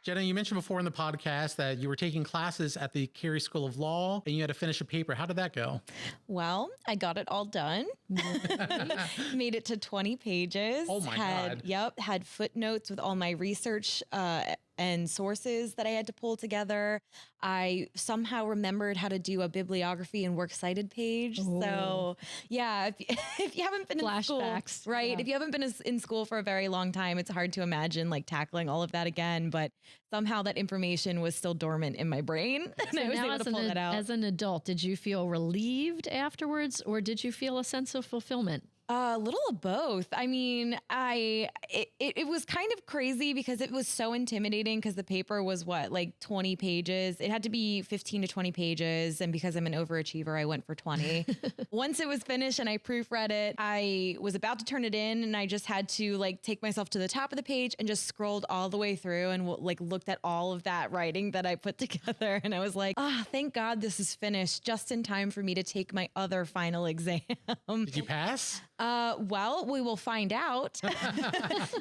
Jenna, you mentioned before in the podcast that you were taking classes at the Carey School of Law and you had to finish a paper. How did that go? Well, I got it all done. Made it to 20 pages. Oh my God. Yep. Had footnotes with all my research and sources that I had to pull together. I somehow remembered how to do a bibliography and works cited page. Ooh. So yeah, if you haven't been in school, right? Yeah. If you haven't been in school for a very long time, it's hard to imagine like tackling all of that again. But somehow that information was still dormant in my brain. And I was able to pull that out. As an adult, did you feel relieved afterwards or did you feel a sense of fulfillment? A little of both. I mean, it was kind of crazy because it was so intimidating because the paper was like 20 pages. It had to be 15 to 20 pages. And because I'm an overachiever, I went for 20. Once it was finished and I proofread it, I was about to turn it in and I just had to like take myself to the top of the page and just scrolled all the way through and like looked at all of that writing that I put together. And I was like, thank God this is finished just in time for me to take my other final exam. Did you pass? Well, we will find out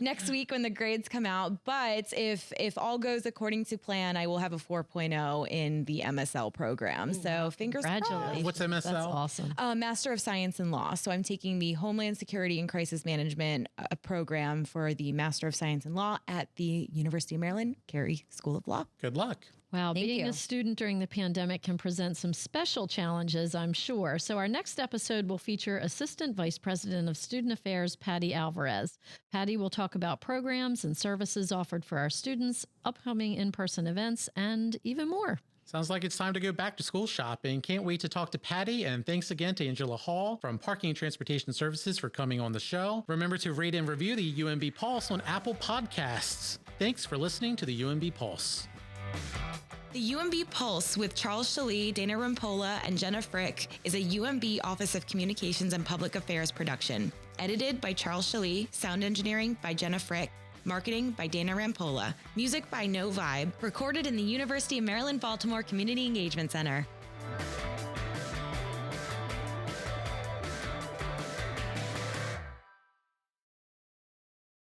next week when the grades come out. But if all goes according to plan, I will have a 4.0 in the MSL program. So fingers crossed. What's MSL? That's awesome. Master of Science in Law. So I'm taking the Homeland Security and Crisis Management program for the Master of Science in Law at the University of Maryland, Carey School of Law. Good luck. Wow, Thank being you. a student during the pandemic can present some special challenges, I'm sure. So our next episode will feature Assistant Vice President of Student Affairs, Patty Alvarez. Patty will talk about programs and services offered for our students, upcoming in-person events, and even more. Sounds like it's time to go back to school shopping. Can't wait to talk to Patty. And thanks again to Angela Hall from Parking and Transportation Services for coming on the show. Remember to rate and review the UMB Pulse on Apple Podcasts. Thanks for listening to the UMB Pulse. The UMB Pulse with Charles Shalee, Dana Rampola, and Jenna Frick is a UMB Office of Communications and Public Affairs production. Edited by Charles Shalee, sound engineering by Jenna Frick, marketing by Dana Rampola, music by No Vibe, recorded in the University of Maryland, Baltimore Community Engagement Center.